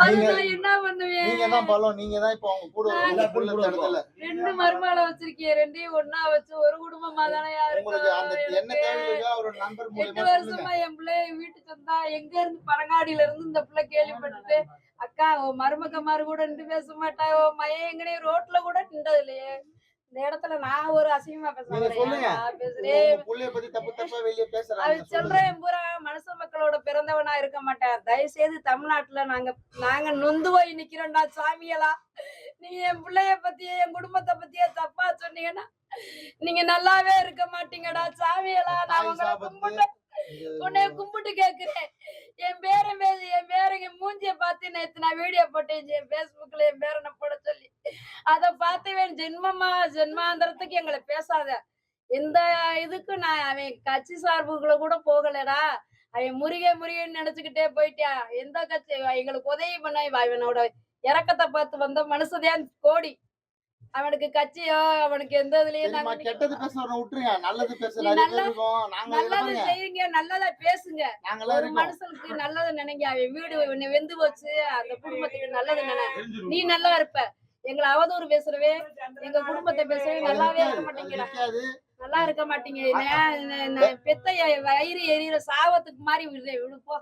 அதுதான் என்ன பண்ணுவேன்? நீங்க தான் பலம். நீங்க தான் இப்ப அவங்க கூட உங்க புள்ள தடுதல. 2 மருமகள வச்சிருக்கேன். 2யும் ஒண்ணா வச்சு ஒரு குடும்பமா தானயா உங்களுக்கு இருக்கோம். அந்த என்ன எனக்கு தேவை இருக்கோ அவரோட நண்பர் 8 மூலியமா சொல்லுங்க. வருஷமா என் பிள்ளை வீட்டுக்கு வந்தா எங்க இருந்து பனங்காடியில இருந்து இந்த பிள்ளை கேள்விப்பட்டுட்டு, அக்கா உன் மருமகமாரு கூட நின்னு பேச மாட்டா, உன் மகன் எங்கனே ரோட்ல கூட நின்றது இல்லையே. இந்த இடத்துல நான் ஒரு அசிங்கமா பேச நீங்க சொல்லுங்க. நான் பேசுறேன். உங்க புள்ளைய பத்தி தப்பு தப்பா வெளிய அது பேசுறாங்க. சொல்லுங்க. சொல்றேன் பூரா மனுஷ மக்களோட பிறந்தவனா இருக்க மாட்டேன். தயவு செய்து தமிழ்நாட்டுல நாங்க நாங்க நொந்து போய் நிக்கிறோம்டா சாமிகளா. நீங்க என் பிள்ளைய பத்தியே என் குடும்பத்தை பத்தியே தப்பா சொன்னீங்கன்னா நீங்க நல்லாவே இருக்க மாட்டீங்கடா சாமிகளா. நான் தாய் உங்களை சாபத்து கும்பிட்டு உன்னைய கும்பிட்டு கேக்குறேன். என் பேரங்க மூஞ்சிய பார்த்து நேத்து நான் வீடியோ போட்டேன் என் Facebookல என் பேரனை போட சொல்லி. அத பார்த்துவேன் ஜென்மாந்தரத்துக்கு எங்களை பேசாத. எந்த இதுக்கும் நான் அவன் கட்சி சார்புக்குள்ள கூட போகலடா. அவன் முருகன்னு நினைச்சுக்கிட்டே போயிட்டான். எந்த கட்சி எங்களுக்கு உதவி பண்ண அவனோட இறக்கத்தை பார்த்து வந்த மனுஷதான் கோடி. அவனுக்கு கட்சியோ அவனுக்கு எந்த இதுலயும் சரிம்மா, நாங்க கெட்டது பேசுறவன விட்டுருங்க. நல்லது பேச நீ நிறைய நல்ல பேர் இருக்கோம். நாங்க நல்லது பாருங்க. செய்யுங்க, நல்லதா பேசுங்க. நாங்கலாம் ஒரு இருக்கோம். மனுஷனுக்கு நல்லது நினைங்க. அவன் வீடு உன்னை வெந்து போச்சு. அந்த குடும்பத்துக்கு நல்லது நினை. நீ நல்லா இருப்ப. எங்களை அவதூறு பேசுறவே, எங்க குடும்பத்தை பேசுறவே அது நல்லாவே நிக்காது. இருக்க அது மாட்டேங்கிறா. நிக்காது. நல்லா இருக்க மாட்டீங்க. பெத்த வயிறு எரியிற சாவத்துக்கு மாதிரி விடு போ.